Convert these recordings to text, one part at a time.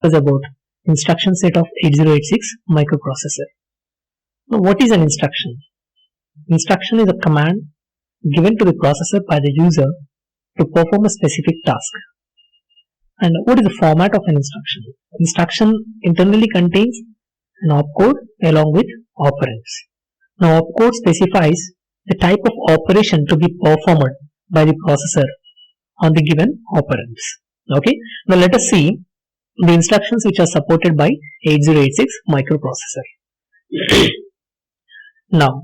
Is about instruction set of 8086 microprocessor. Now, what is an instruction? Instruction is a command given to the processor by the user to perform a specific task. And what is the format of an instruction? Instruction internally contains an opcode along with operands. Now, opcode specifies the type of operation to be performed by the processor on the given operands. Okay. Now, let us see the instructions which are supported by 8086 microprocessor. Now,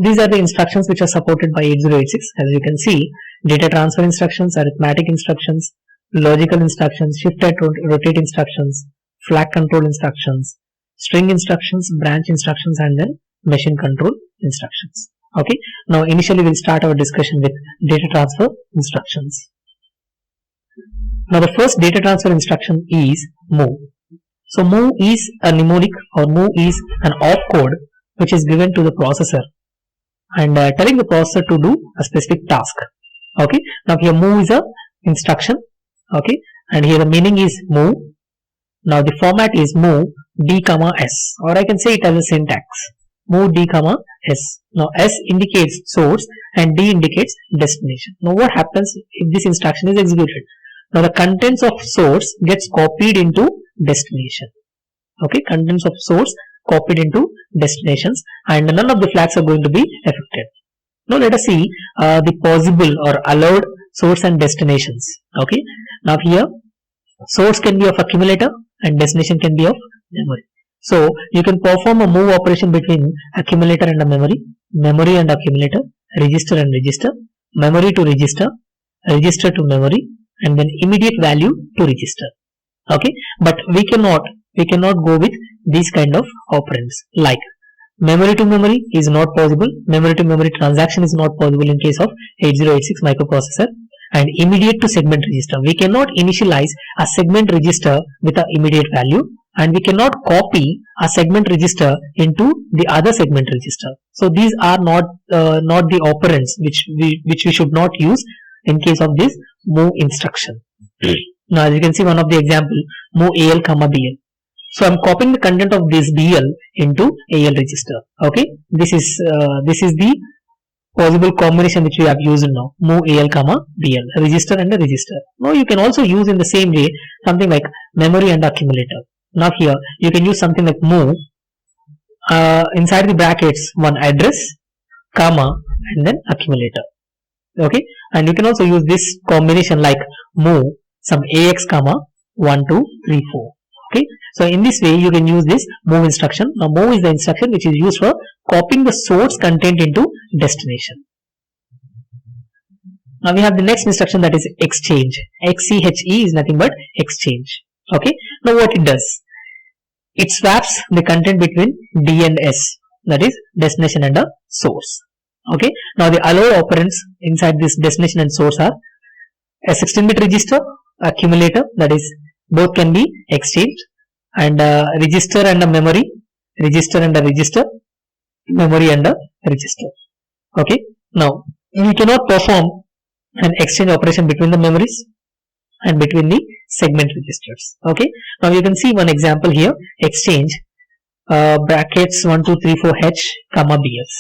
these are the instructions which are supported by 8086. As you can see, data transfer instructions, arithmetic instructions, logical instructions, shift and rotate instructions, flag control instructions, string instructions, branch instructions, and then machine control instructions. Okay. Now, initially we'll start our discussion with data transfer instructions. Now, the first data transfer instruction is move. So, move is a mnemonic, or move is an opcode which is given to the processor and telling the processor to do a specific task. Okay. Now, here move is a instruction. Okay. And here the meaning is move. Now, the format is move D comma S, or I can say it as a syntax. Move D comma S. Now, S indicates source and D indicates destination. Now, what happens if this instruction is executed? Now, the contents of source gets copied into destination. Okay, contents of source copied into destinations, and none of the flags are going to be affected. Now, let us see the possible or allowed source and destinations. Okay, now here source can be of accumulator and destination can be of memory. So, you can perform a move operation between accumulator and a memory and accumulator, register and register, memory to register, register to memory, and then immediate value to register. Okay, but we cannot go with these kind of operands. Like memory to memory is not possible. Memory to memory transaction is not possible in case of 8086 microprocessor. And immediate to segment register, we cannot initialize a segment register with an immediate value, and we cannot copy a segment register into the other segment register. So these are not the operands which we should not use in case of this move instruction. Now, as you can see, one of the example, move AL comma BL. So I'm copying the content of this BL into AL register. Okay, this is the possible combination which we have used now. Move AL comma BL, register and a register. Now, you can also use in the same way something like memory and accumulator. Now, here you can use something like move inside the brackets one address comma and then accumulator. Okay, and you can also use this combination like move some AX comma 1 2 3 4. Okay, so in this way you can use this move instruction. Now, move is the instruction which is used for copying the source content into destination. Now, we have the next instruction, that is exchange. XCHE is nothing but exchange. Okay, now what it does? It swaps the content between D and S, that is destination and a source. Okay, now the allowed operands inside this destination and source are a 16-bit register, accumulator, that is both can be exchanged, and register and a memory, register and a register, memory and a register. Okay, now we cannot perform an exchange operation between the memories and between the segment registers. Okay, now you can see one example here, exchange brackets 1 2 3 4 H comma BS.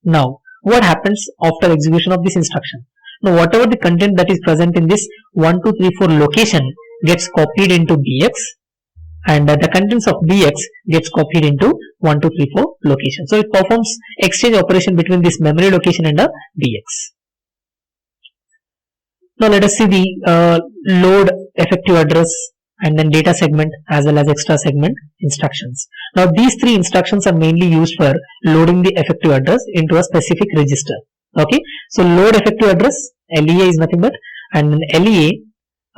Now, what happens after execution of this instruction? Now, whatever the content that is present in this 1 2 3 4 location gets copied into BX, and the contents of BX gets copied into 1 2 3 4 location. So, it performs exchange operation between this memory location and a BX. Now, let us see the load effective address and then data segment as well as extra segment instructions. Now, these three instructions are mainly used for loading the effective address into a specific register. Okay, so load effective address, LEA is nothing but, and then LEA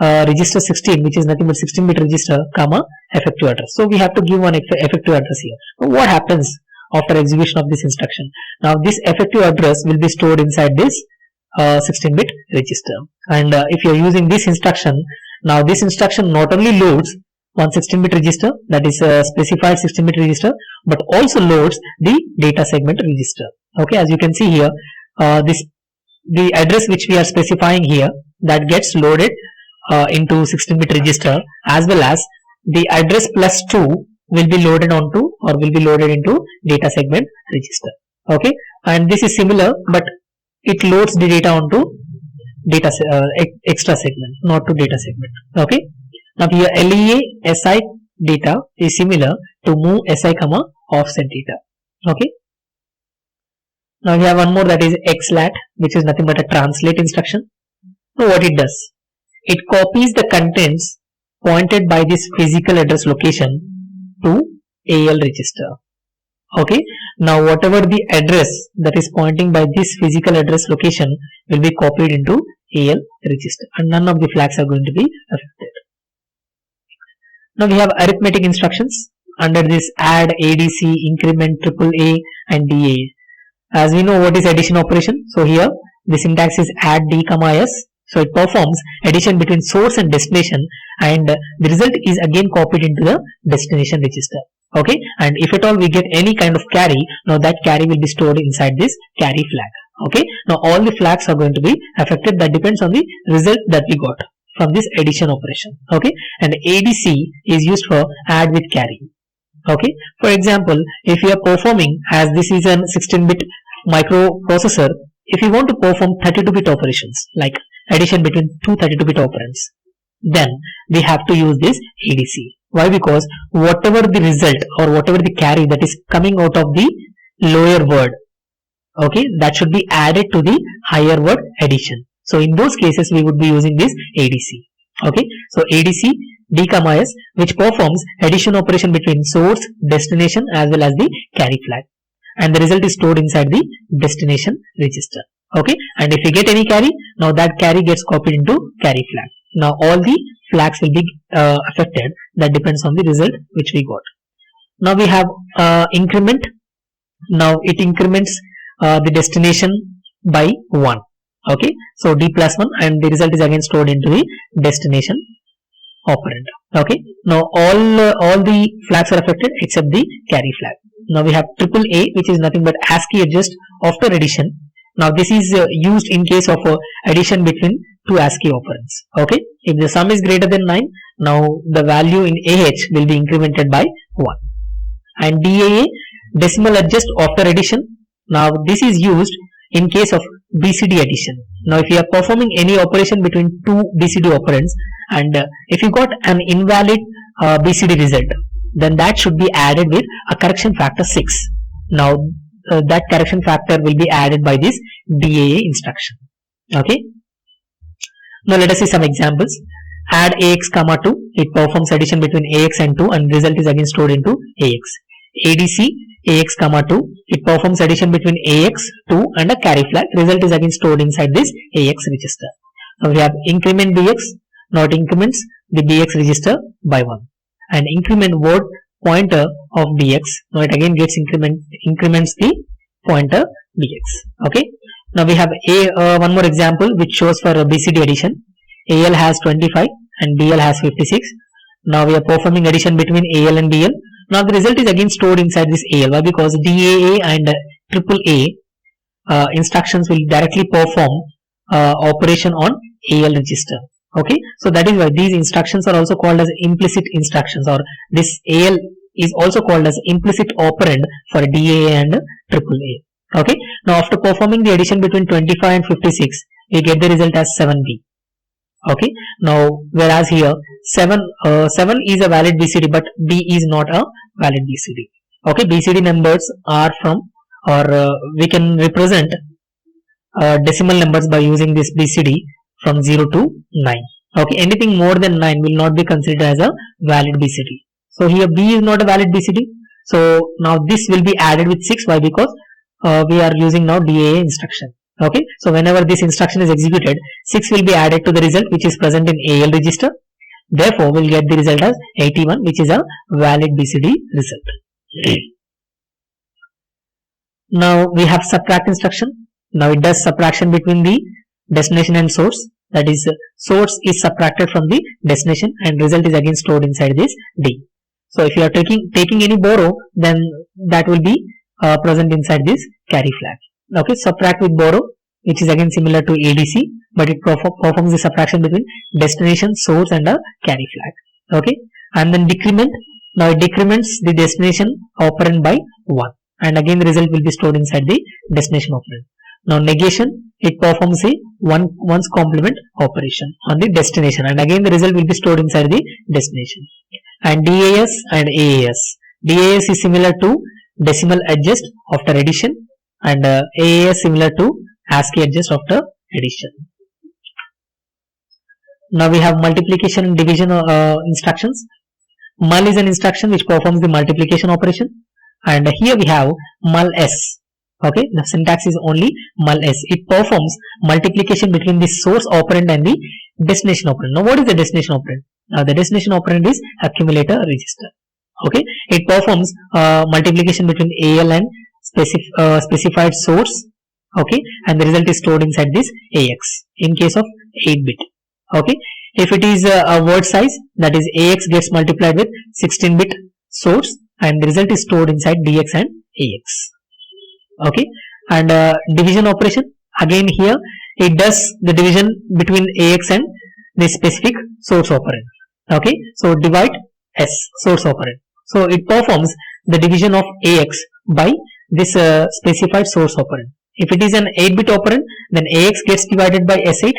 register 16, which is nothing but 16-bit register comma effective address. So we have to give one effective address here. Now, what happens after execution of this instruction? Now, this effective address will be stored inside this 16-bit register, and if you are using this instruction, now this instruction not only loads one 16-bit register, that is a specified 16-bit register, but also loads the data segment register. Okay, as you can see here, the address which we are specifying here, that gets loaded into 16-bit register, as well as the address plus 2 will be loaded onto or will be loaded into data segment register. Okay, and this is similar, but it loads the data onto data extra segment, not to data segment. Okay, now here LEA SI data is similar to move SI comma offset data. Okay, now we have one more, that is XLAT, which is nothing but a translate instruction. So what it does, it copies the contents pointed by this physical address location to AL register. Okay, now whatever the address that is pointing by this physical address location will be copied into AL register, and none of the flags are going to be affected. Now we have arithmetic instructions under this add, ADC, increment, AAA and DA. As we know what is addition operation, so here the syntax is add D comma S. So it performs addition between source and destination, and the result is again copied into the destination register. Okay, and if at all we get any kind of carry, now that carry will be stored inside this carry flag. Okay, now all the flags are going to be affected. That depends on the result that we got from this addition operation. Okay, and ADC is used for add with carry. Okay, for example, if you are performing, as this is an 16-bit microprocessor, if you want to perform 32-bit operations like addition between two 32-bit operands, then we have to use this ADC. Why? Because whatever the result or whatever the carry that is coming out of the lower word, okay, that should be added to the higher word addition. So in those cases we would be using this ADC. Okay, so ADC D comma S, which performs addition operation between source, destination as well as the carry flag, and the result is stored inside the destination register. Okay, and if we get any carry, now that carry gets copied into carry flag. Now all the flags will be affected. That depends on the result which we got. Now we have increment. Now it increments the destination by 1. Okay, so D plus 1, and the result is again stored into the destination operand. Okay, now all the flags are affected except the carry flag. Now we have AAA, which is nothing but ASCII adjust after addition. Now this is used in case of addition between two ASCII operands. Okay, if the sum is greater than 9, now the value in AH will be incremented by 1. And DAA, decimal adjust after addition. Now this is used in case of BCD addition. Now if you are performing any operation between two BCD operands, and if you got an invalid BCD result, then that should be added with a correction factor 6. Now that correction factor will be added by this DAA instruction. Okay, now let us see some examples. Add AX comma 2, it performs addition between AX and 2, and result is again stored into AX. ADC AX comma 2, it performs addition between AX, 2 and a carry flag, result is again stored inside this AX register. Now we have increment BX, now it increments the BX register by 1, and increment word pointer of BX, now it again gets increments the pointer BX. Okay, now we have one more example which shows for BCD addition. AL has 25 and BL has 56. Now we are performing addition between AL and BL. Now the result is again stored inside this AL. Why? Because DAA and AAA instructions will directly perform operation on AL register. Okay, so that is why these instructions are also called as implicit instructions, or this AL is also called as implicit operand for DAA and AAA. Okay, now after performing the addition between 25 and 56, we get the result as 7B. Okay, now whereas here 7 is a valid BCD, but B is not a valid BCD. Okay, BCD numbers are from, or we can represent decimal numbers by using this BCD from 0 to 9. Okay, anything more than 9 will not be considered as a valid BCD. So here B is not a valid BCD. So now this will be added with 6. Why? Because we are using now DAA instruction. Okay, so whenever this instruction is executed, 6 will be added to the result which is present in AL register. Therefore, we'll get the result as 81, which is a valid BCD result. Now we have subtract instruction. Now it does subtraction between the destination and source. That is, source is subtracted from the destination and result is again stored inside this D. So if you are taking any borrow, then that will be present inside this carry flag. Okay, subtract with borrow, which is again similar to ADC, but it performs the subtraction between destination, source and a carry flag. Okay, and then decrement. Now it decrements the destination operand by 1, and again the result will be stored inside the destination operand. Now negation, it performs a one's complement operation on the destination, and again the result will be stored inside the destination. And DAS and AAS. DAS is similar to decimal adjust after addition, and AAS similar to ASCII adjust after addition. Now we have multiplication and division instructions. Mul is an instruction which performs the multiplication operation, and here we have mul s. Okay, the syntax is only mul s. It performs multiplication between the source operand and the destination operand. Now what is the destination operand? Now the destination operand is accumulator register. Okay, it performs multiplication between AL and specified source. Okay, and the result is stored inside this AX in case of 8-bit. Okay, if it is a word size, that is AX gets multiplied with 16-bit source, and the result is stored inside DX and AX. Okay, and division operation, again here it does the division between AX and the specific source operand. Okay, so divide S, source operand. So it performs the division of AX by this specified source operand. If it is an 8-bit operand, then AX gets divided by S8,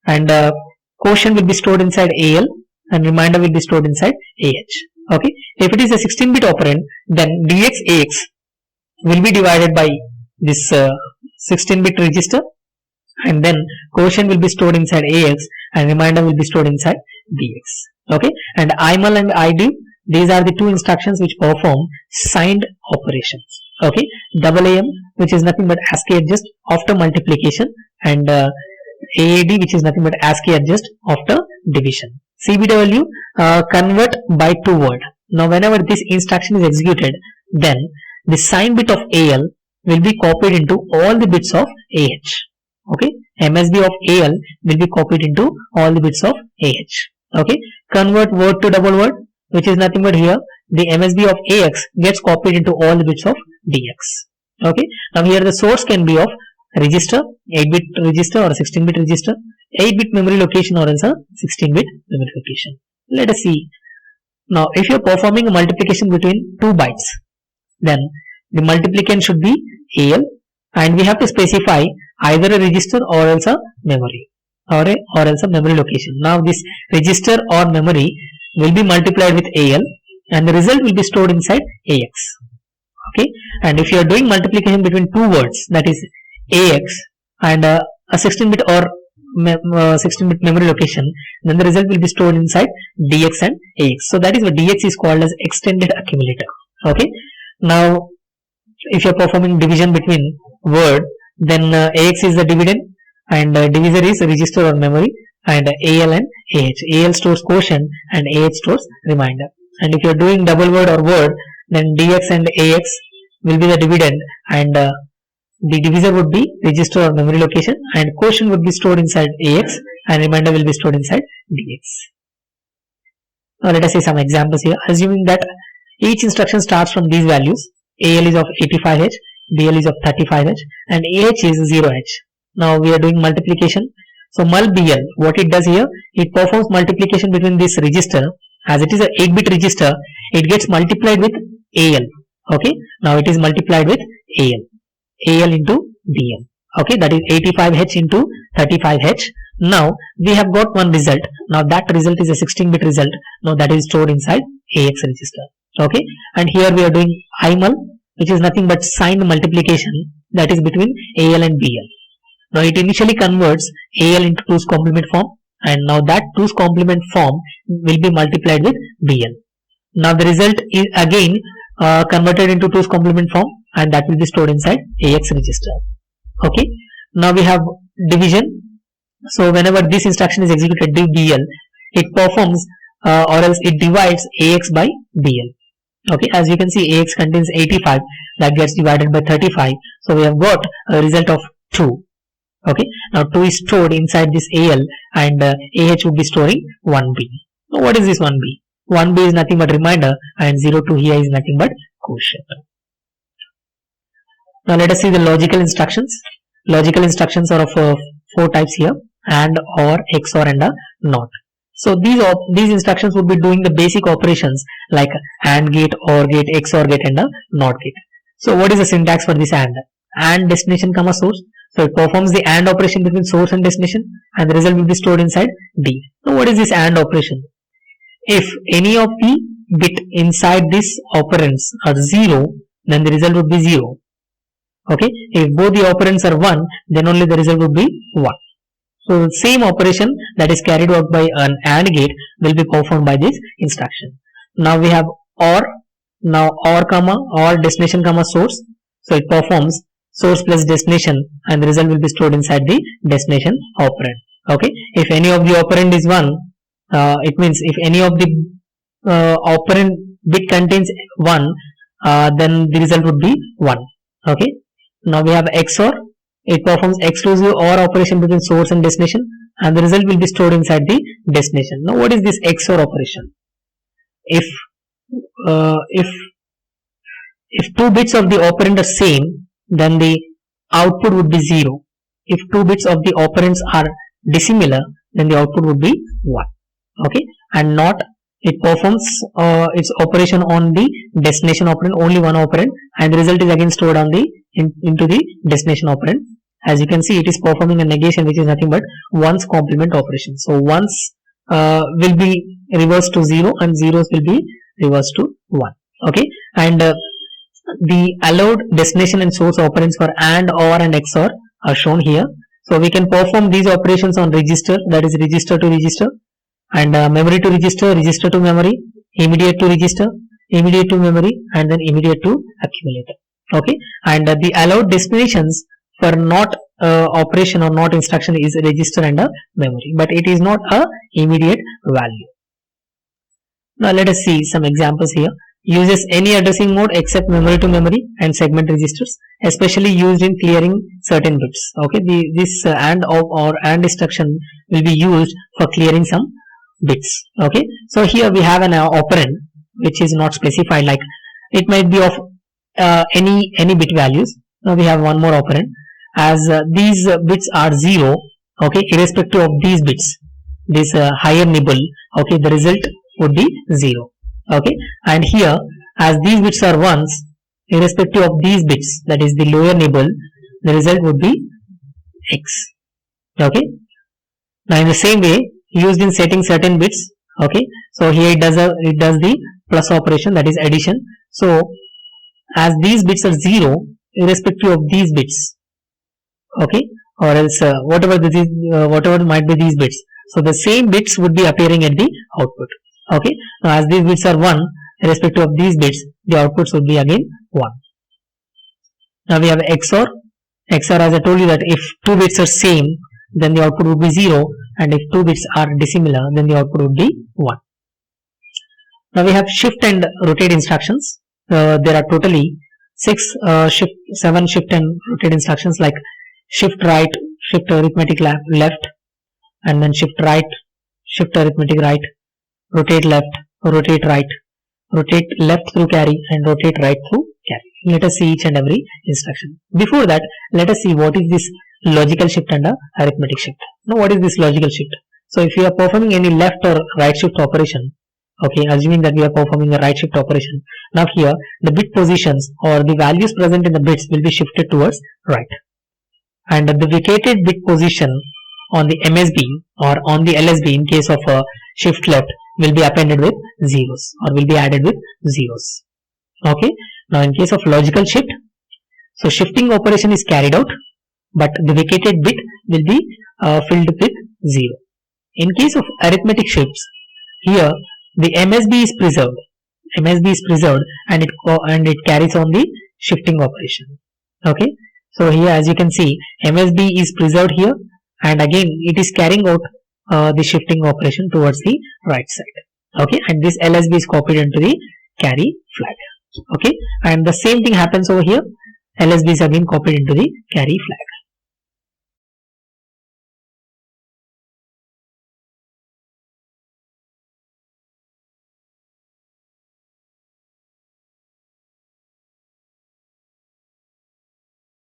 and quotient will be stored inside AL, and remainder will be stored inside AH. Okay, if it is a 16-bit operand, then DX AX will be divided by this 16-bit register, and then quotient will be stored inside AX, and remainder will be stored inside DX. Okay, and IMUL and IDIV, these are the two instructions which perform signed operations. Okay, AAM, which is nothing but ASCII adjust after multiplication, and AAD, which is nothing but ASCII adjust after division. CBW, convert by 2 word. Now whenever this instruction is executed, then the sign bit of AL will be copied into all the bits of AH. Okay, MSB of AL will be copied into all the bits of AH. Okay, convert word to double word, which is nothing but here the MSB of AX gets copied into all the bits of DX. Okay, now here the source can be of register, 8-bit register or 16-bit register, 8-bit memory location or else a 16-bit memory location. Let us see. Now if you are performing a multiplication between 2 bytes, then the multiplicand should be AL, and we have to specify either a register or else a memory, or else a memory location. Now this register or memory will be multiplied with AL, and the result will be stored inside AX. Okay, and if you are doing multiplication between 2 words, that is AX and a 16-bit or 16-bit memory location, then the result will be stored inside DX and AX. So that is what DX is called as extended accumulator. Okay, now if you are performing division between word, then AX is the dividend, and divisor is register or memory, and AL and AH. AL stores quotient and AH stores remainder. And if you are doing double word or word, then DX and AX will be the dividend, and the divisor would be register or memory location, and quotient would be stored inside AX, and remainder will be stored inside DX. Now let us see some examples here. Assuming that each instruction starts from these values, AL is of 85H, BL is of 35H, and AH is 0H. Now we are doing multiplication. So mul BL, what it does here, it performs multiplication between this register. As it is a 8-bit register, it gets multiplied with AL. Okay, now it is multiplied with AL into BL. Okay, that is 85H into 35H. Now we have got one result. Now that result is a 16-bit result. Now that is stored inside AX register. Okay, and here we are doing IMUL, which is nothing but signed multiplication, that is between AL and BL. Now it initially converts AL into 2's complement form, and now that 2's complement form will be multiplied with BL. Now the result is again converted into 2's complement form, and that will be stored inside AX register. Okay, now we have division. So whenever this instruction is executed, div BL, it performs or else it divides AX by BL. Okay, as you can see, AX contains 85, that gets divided by 35, so we have got a result of 2. Okay, now 2 is stored inside this AL, and AH would be storing 1B. Now what is this 1B? 1B is nothing but reminder, and 02 here is nothing but quotient. Now let us see the logical instructions. Logical instructions are of 4 types here: AND, OR, XOR, and a NOT. So these instructions would be doing the basic operations like AND gate, OR gate, XOR gate, and a NOT gate. So what is the syntax for this AND? AND destination comma source. So it performs the AND operation between source and destination, and the result will be stored inside D. Now what is this AND operation? If any of the bit inside this operands are 0, then the result would be 0. Okay, if both the operands are 1, then only the result would be 1. So the same operation that is carried out by an AND gate will be performed by this instruction. Now we have OR. Now OR comma OR destination comma source. So it performs source plus destination, and the result will be stored inside the destination operand. Okay, if any of the operand is 1, it means if any of the operand bit contains 1, then the result would be 1. Okay, now we have XOR. It performs exclusive OR operation between source and destination, and the result will be stored inside the destination. Now what is this XOR operation? If two bits of the operand are same, then the output would be 0. If two bits of the operands are dissimilar, then the output would be 1. Okay, and NOT, it performs its operation on the destination operand, only one operand, and the result is again stored on the into the destination operand. As you can see, it is performing a negation, which is nothing but ones complement operation. So ones will be reversed to 0, and zeros will be reversed to 1. Okay, and the allowed destination and source operands for AND, OR, and XOR are shown here. So we can perform these operations on register, that is register to register, and memory to register, register to memory, immediate to register, immediate to memory, and then immediate to accumulator. Okay, and the allowed destinations for NOT operation or NOT instruction is register and memory, but it is not a immediate value. Now let us see some examples here. Uses any addressing mode except memory to memory and segment registers, especially used in clearing certain bits. Okay, this AND or AND instruction will be used for clearing some bits. Okay, so here we have an operand which is not specified, like it might be of any bit values. Now we have one more operand, as these bits are 0. Okay, irrespective of these bits, this higher nibble, okay, the result would be 0. Okay, and here as these bits are 1s, irrespective of these bits, that is the lower nibble, the result would be x. Okay, now in the same way, used in setting certain bits. Okay, so here it does the plus operation, that is addition. So as these bits are 0, irrespective of these bits, okay, or else whatever might be these bits, so the same bits would be appearing at the output. Okay, now as these bits are 1, irrespective of these bits, the outputs would be again 1. Now we have XOR. XOR, as I told you, that if two bits are same, then the output would be 0, and if two bits are dissimilar, then the output would be 1. Now we have shift and rotate instructions. There are totally 7 shift and rotate instructions, like shift right, shift arithmetic left, and then shift right, shift arithmetic right, rotate left, rotate right, rotate left through carry, and rotate right through carry. Let us see each and every instruction. Before that, let us see what is this logical shift and arithmetic shift. Now what is this logical shift? So if we are performing any left or right shift operation, okay, assuming that we are performing a right shift operation, now here the bit positions or the values present in the bits will be shifted towards right, and the vacated bit position on the MSB or on the LSB in case of a shift left will be appended with zeros, or will be added with zeros. Okay, now in case of logical shift, so shifting operation is carried out, but the vacated bit will be filled with 0. In case of arithmetic shifts, here the MSB is preserved. MSB is preserved, and it carries on the shifting operation. Okay, so here as you can see, MSB is preserved here, and again it is carrying out the shifting operation towards the right side. Okay, and this LSB is copied into the carry flag. Okay, and the same thing happens over here. LSB is again copied into the carry flag.